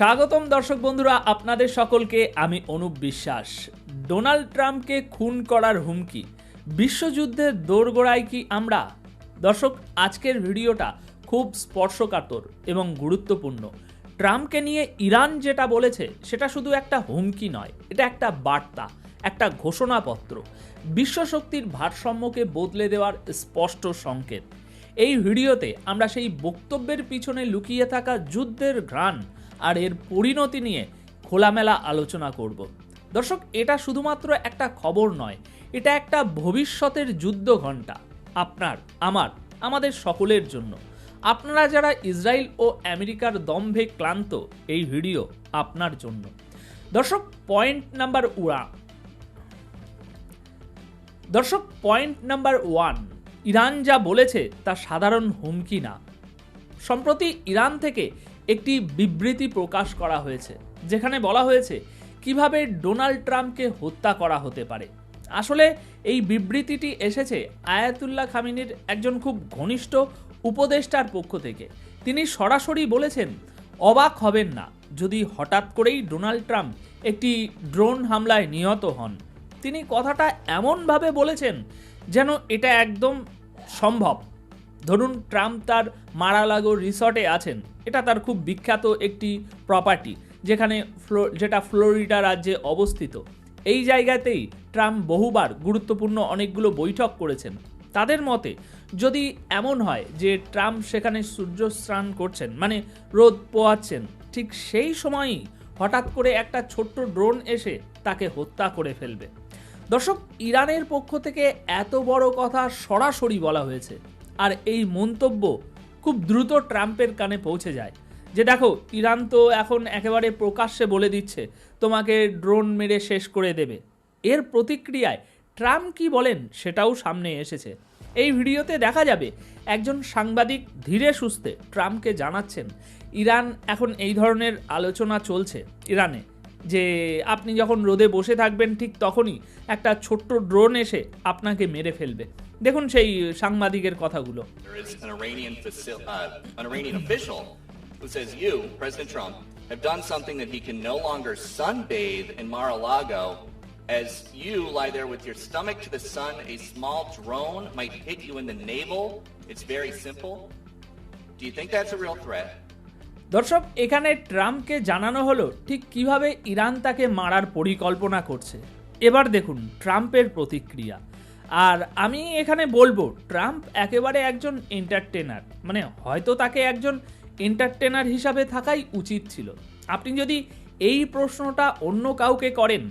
স্বাগতম দর্শক বন্ধুরা, আপনাদের সকলকে আমি অনুপ বিশ্বাস। ডোনাল্ড ট্রাম্পকে খুন করার হুমকি, বিশ্বযুদ্ধের দোরগোড়ায় কি আমরা? দর্শক, আজকের ভিডিওটা খুব স্পর্শকাতর এবং গুরুত্বপূর্ণ। ট্রাম্পকে নিয়ে ইরান যেটা বলেছে সেটা শুধু একটা হুমকি নয়, এটা একটা বার্তা, একটা ঘোষণাপত্র, বিশ্বশক্তির ভারসাম্যকে বদলে দেওয়ার স্পষ্ট সংকেত। এই ভিডিওতে আমরা সেই বক্তব্যের পিছনে লুকিয়ে থাকা যুদ্ধের ঘ্রাণ আর এর পরিণতি নিয়ে খোলামেলা আলোচনা করব। দর্শক, এটা শুধুমাত্র একটা খবর নয়, এটা একটা ভবিষ্যতের যুদ্ধ ঘণ্টা, আপনার, আমাদের সকলের জন্য। আপনারা যারা ইসরায়েল ও আমেরিকার দম্ভে ক্লান্ত, এই ভিডিও আপনার জন্য। দর্শক, পয়েন্ট নাম্বার 1, ইরান যা বলেছে তা সাধারণ হুমকি না। সম্প্রতি ইরান থেকে একটি বিবৃতি প্রকাশ করা হয়েছে, যেখানে বলা হয়েছে কিভাবে ডোনাল্ড ট্রাম্পকে হত্যা করা হতে পারে। আসলে এই বিবৃতিটি এসেছে আয়াতুল্লাহ খামেনির একজন খুব ঘনিষ্ঠ উপদেষ্টার পক্ষ থেকে। তিনি সরাসরি বলেছেন, অবাক হবেন না যদি হঠাৎ করেই ডোনাল্ড ট্রাম্প একটি ড্রোন হামলায় নিহত হন। তিনি কথাটা এমনভাবে বলেছেন যেন এটা একদম সম্ভব। ধরুন, ট্রাম্প তার মার-আ-লাগো রিসর্টে আছেন, এটা তার খুব বিখ্যাত একটি প্রপার্টি, যেটা ফ্লোরিডা রাজ্যে অবস্থিত। এই জায়গাতেই ট্রাম্প বহুবার গুরুত্বপূর্ণ অনেকগুলো বৈঠক করেছেন। তাদের মতে যদি এমন হয় যে ট্রাম্প সেখানে সূর্য স্নান করছেন, মানে রোদ পোহাচ্ছেন, ঠিক সেই সময়ই হঠাৎ করে একটা ছোট্ট ড্রোন এসে তাকে হত্যা করে ফেলবে। দর্শক, ইরানের পক্ষ থেকে এত বড় কথা সরাসরি বলা হয়েছে, আর এই মন্তব্য খুব দ্রুত ট্রাম্পের কানে পৌঁছে যায় যে দেখো, ইরান তো এখন একেবারে প্রকাশ্যে বলে দিচ্ছে তোমাকে ড্রোন মেরে শেষ করে দেবে। এর প্রতিক্রিয়ায় ট্রাম্প কি বলেন সেটাও সামনে এসেছে। এই ভিডিওতে দেখা যাবে একজন সাংবাদিক ধীরে সুস্থে ট্রাম্পকে জানাচ্ছেন ইরান এখন এই ধরনের আলোচনা চলছে ইরানে, যে আপনি যখন রোদে বসে থাকবেন ঠিক তখনই একটা ছোট্ট ড্রোন এসে আপনাকে মেরে ফেলবে। দেখুন সেই সাংবাদিকের কথাগুলো। An Iranian official who says you, President Trump, have done something that he can no longer sunbathe in Mar-a-Lago. As you lie there with your stomach to the sun, a small drone might hit you in the navel. It's very simple. Do you think that's a real threat? দর্শক, এখানে ট্রাম্পকে জানানো হলো ঠিক কিভাবে Iran তাকে মারার পরিকল্পনা করছে। এবার দেখুন ট্রাম্পের প্রতিক্রিয়া। আর আমি এখানে বলবো, ট্রাম্প একেবারে একজন এন্টারটেনার, মানে হয়তো তাকে একজন এন্টারটেনার হিসাবে থাকাই উচিত ছিল। আপনি যদি এই প্রশ্নটা অন্য কাউকে করেন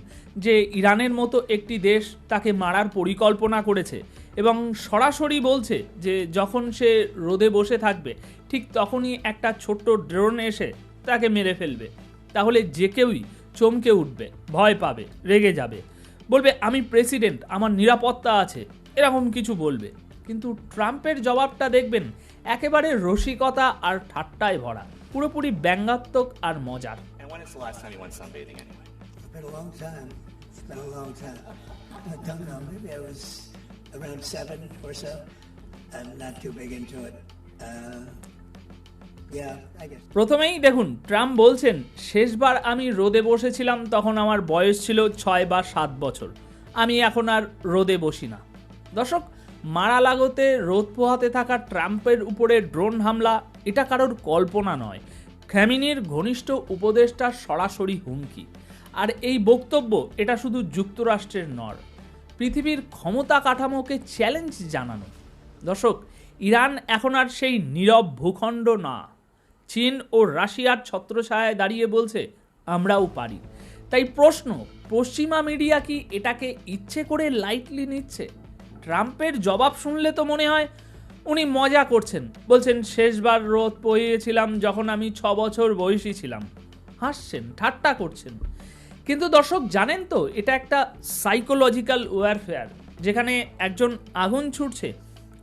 যে ইরানের মতো একটি দেশ তাকে মারার পরিকল্পনা করেছে এবং সরাসরি বলছে যে যখন সে রোদে বসে থাকবে ঠিক তখনই একটা ছোট্ট ড্রোন এসে তাকে মেরে ফেলবে, তাহলে যে কেউই চমকে উঠবে, ভয় পাবে, রেগে যাবে, বলবে আমি প্রেসিডেন্ট, আমার নিরাপত্তা আছে, এরকম কিছু বলবে। কিন্তু ট্রাম্পের জবাবটা দেখবেন একেবারে রসিকতা আর ঠাট্টায় ভরা, পুরোপুরি ব্যঙ্গাত্মক আর মজার। When is the last time you went sunbathing anyway? It's been a long time. I don't know, maybe I was around 7 or so. I'm not too big into it. Yeah, I guess. প্রথমেই দেখুন Trump বলছেন, শেষবার আমি রোদে বসেছিলাম তখন আমার বয়স ছিল 6 বা 7 বছর, আমি এখন আর রোদে বসি না। দর্শক, মার-আ-লাগোতে রোদ পোহাতে থাকা ট্রাম্পের উপরে ড্রোন হামলা এটা কারোর কল্পনা নয়, খামেনির ঘনিষ্ঠ উপদেষ্টার সরাসরি হুমকি। আর এই বক্তব্য এটা শুধু যুক্তরাষ্ট্রের নয়, পৃথিবীর ক্ষমতা কাঠামোকে চ্যালেঞ্জ জানানো। দর্শক, ইরান এখন আর সেই নীরব ভূখণ্ড না, চীন ও রাশিয়ার ছত্রছায়ায় দাঁড়িয়ে বলছে আমরাও পারি। তাই প্রশ্ন, পশ্চিমা মিডিয়া কি এটাকে ইচ্ছে করে লাইটলি নিচ্ছে? ট্রাম্পের জবাব শুনলে তো মনে হয় উনি মজা করছেন, বলছেন শেষবার রোদ পোহিয়েছিলাম যখন আমি 6 বছর বয়সী ছিলাম, হাসছেন, ঠাট্টা করছেন। কিন্তু দর্শক জানেন তো, এটা একটা সাইকোলজিক্যাল ওয়ারফেয়ার, যেখানে একজন আগুন ছুটছে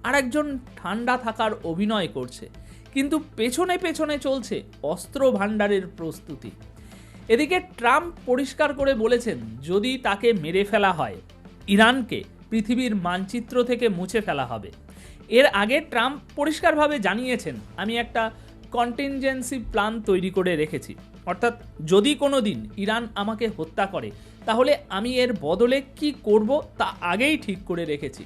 আর একজন ঠান্ডা থাকার অভিনয় করছে, কিন্তু পেছনে পেছনে চলছে অস্ত্র ভাণ্ডারের প্রস্তুতি। এদিকে ট্রাম্প পরিষ্কার করে বলেছেন যদি তাকে মেরে ফেলা হয়, ইরানকে পৃথিবীর মানচিত্র থেকে মুছে ফেলা হবে। এর আগে ট্রাম্প পরিষ্কারভাবে জানিয়েছেন আমি একটা কন্টিনজেন্সি প্ল্যান তৈরি করে রেখেছি, অর্থাৎ যদি কোনো দিন ইরান আমাকে হত্যা করে তাহলে আমি এর বদলে কি করব তা আগেই ঠিক করে রেখেছি।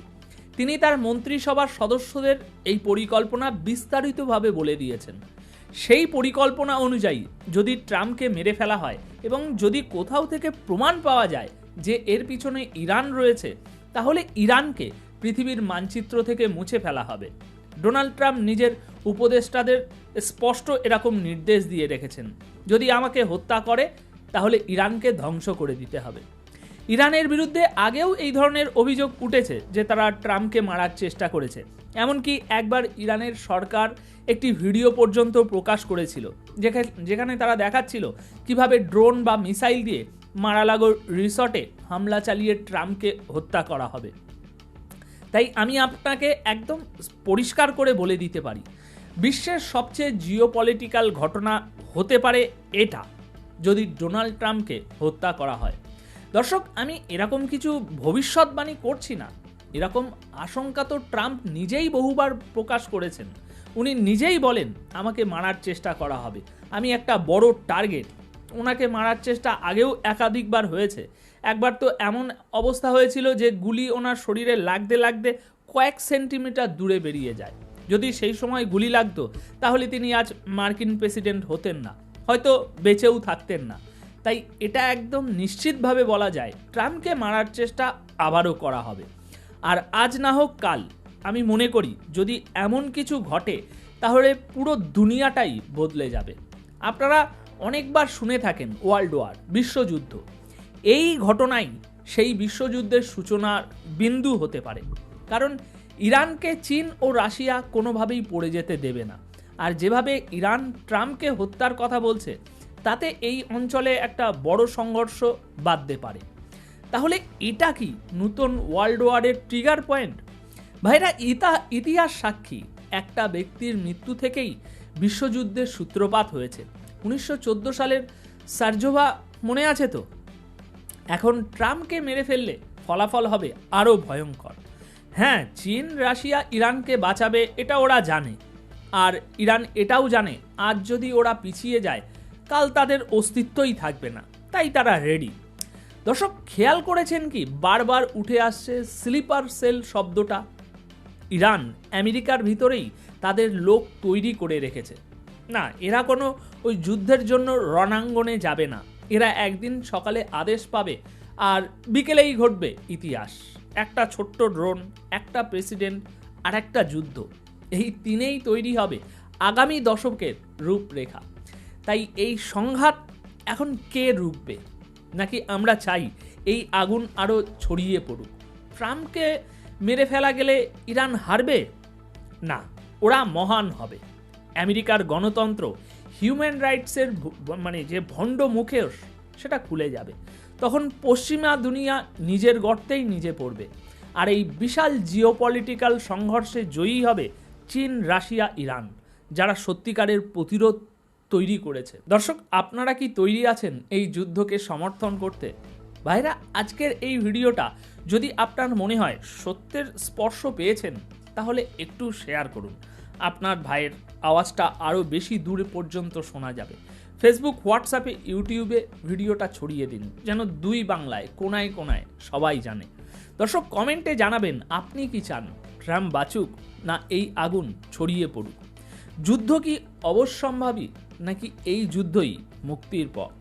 তিনি তার মন্ত্রিসভার সদস্যদের এই পরিকল্পনা বিস্তারিতভাবে বলে দিয়েছেন। সেই পরিকল্পনা অনুযায়ী যদি ট্রাম্পকে মেরে ফেলা হয় এবং যদি কোথাও থেকে প্রমাণ পাওয়া যায় যে এর পিছনে ইরান রয়েছে, তাহলে ইরানকে পৃথিবীর মানচিত্র থেকে মুছে ফেলা হবে। ডোনাল্ড ট্রাম্প নিজের উপদেষ্টাদের স্পষ্ট এরকম নির্দেশ দিয়ে রেখেছেন, যদি আমাকে হত্যা করে তাহলে ইরানকে ধ্বংস করে দিতে হবে। ইরানের বিরুদ্ধে আগেও এই ধরনের অভিযোগ উঠেছে যে তারা ট্রাম্পকে মারার চেষ্টা করেছে। এমনকি একবার ইরানের সরকার একটি ভিডিও পর্যন্ত প্রকাশ করেছিল যেখানে তারা দেখাচ্ছিল কিভাবে ড্রোন বা মিসাইল দিয়ে মার-আ-লাগো রিসর্টে হামলা চালিয়ে ট্রাম্পকে হত্যা করা হবে। তাই আমি আপনাকে একদম পরিষ্কার করে বলে দিতে পারি, বিশ্বের সবচেয়ে জিওপলিটিক্যাল ঘটনা হতে পারে এটা, যদি ডোনাল্ড ট্রাম্পকে হত্যা করা হয়। দর্শক, আমি এরকম কিছু ভবিষ্যৎবাণী করছি না, এরকম আশঙ্কা তো ট্রাম্প নিজেই বহুবার প্রকাশ করেছেন। উনি নিজেই বলেন আমাকে মারার চেষ্টা করা হবে, আমি একটা বড় টার্গেট। ওনাকে মারার চেষ্টা আগেও একাধিকবার হয়েছে। একবার তো এমন অবস্থা হয়েছিল যে গুলি ওনার শরীরে লাগতে লাগতে কয়েক সেন্টিমিটার দূরে বেরিয়ে যায়। যদি সেই সময় গুলি লাগতো তাহলে তিনি আজ মার্কিন প্রেসিডেন্ট হতেন না, হয়তো বেঁচেও থাকতেন না। তাই এটা একদম নিশ্চিতভাবে বলা যায় ট্রাম্পকে মারার চেষ্টা আবারও করা হবে। আর আজ না হোক কাল, আমি মনে করি যদি এমন কিছু ঘটে তাহলে পুরো দুনিয়াটাই বদলে যাবে। আপনারা অনেকবার শুনে থাকেন ওয়ার্ল্ড ওয়ার, বিশ্বযুদ্ধ। এই ঘটনাই সেই বিশ্বযুদ্ধের সূচনার বিন্দু হতে পারে, কারণ ইরানকে চীন ও রাশিয়া কোনোভাবেই পড়ে যেতে দেবে না। আর যেভাবে ইরান ট্রাম্পকে হত্যার কথা বলছে তাতে এই অঞ্চলে একটা বড় সংঘর্ষ বাধতে পারে। তাহলে এটা কি নতুন ওয়ার্ল্ড ওয়ারের ট্রিগার পয়েন্ট? ভাইরা, ইতিহাস সাক্ষী, একটা ব্যক্তির মৃত্যু থেকেই বিশ্বযুদ্ধের সূত্রপাত হয়েছে। 1914 সালের সার্জোভা মনে আছে তো? এখন ট্রাম্পকে মেরে ফেললে ফলাফল হবে আরও ভয়ঙ্কর। হ্যাঁ, চীন রাশিয়া ইরানকে বাঁচাবে এটা ওরা জানে, আর ইরান এটাও জানে আজ যদি ওরা পিছিয়ে যায় কাল তাদের অস্তিত্বই থাকবে না, তাই তারা রেডি। দর্শক, খেয়াল করেছেন কি বারবার উঠে আসছে স্লিপার সেল শব্দটা? ইরান আমেরিকার ভিতরেই তাদের লোক তৈরি করে রেখেছে। না, এরা কোনো ওই যুদ্ধের জন্য রণাঙ্গনে যাবে না। এরা একদিন সকালে আদেশ পাবে আর বিকেলেই ঘটবে ইতিহাস। একটা ছোট্ট ড্রোন, একটা প্রেসিডেন্ট আর একটা যুদ্ধ, এই তিনেই তৈরি হবে আগামী দশকের রূপরেখা। তাই এই সংঘাত এখন কে রুখবে? নাকি আমরা চাই এই আগুন আরও ছড়িয়ে পড়ুক? ট্রাম্পকে মেরে ফেলা গেলে ইরান হারবে না, ওরা মহান হবে। আমেরিকার গণতন্ত্র, হিউম্যান রাইটসের যে ভণ্ড মুখোশ সেটা খুলে যাবে। তখন পশ্চিমা দুনিয়া নিজের গর্তেই নিজে পড়বে। আর এই বিশাল জিওপলিটিক্যাল সংঘর্ষে জয়ী হবে চীন, রাশিয়া, ইরান, যারা সত্যিকারের প্রতিরোধ তৈরি করেছে। দর্শক, আপনারা কি তৈরি আছেন এই যুদ্ধকে সমর্থন করতে? ভাইরা, আজকের এই ভিডিওটা যদি আপনার মনে হয় সত্যের স্পর্শ পেয়েছেন তাহলে একটু শেয়ার করুন। আপনার ভাইয়ের আওয়াজটা আরও বেশি দূরে পর্যন্ত শোনা যাবে। ফেসবুক, হোয়াটসঅ্যাপে, ইউটিউবে ভিডিওটা ছড়িয়ে দিন, যেন দুই বাংলায় কোনায় কোনায় সবাই জানে। দর্শক, কমেন্টে জানাবেন আপনি কি চান, ট্রাম্প বাঁচুক না এই আগুন ছড়িয়ে পড়ুক? যুদ্ধ কি অবশ্যম্ভাবী, নাকি এই যুদ্ধই মুক্তির পথ?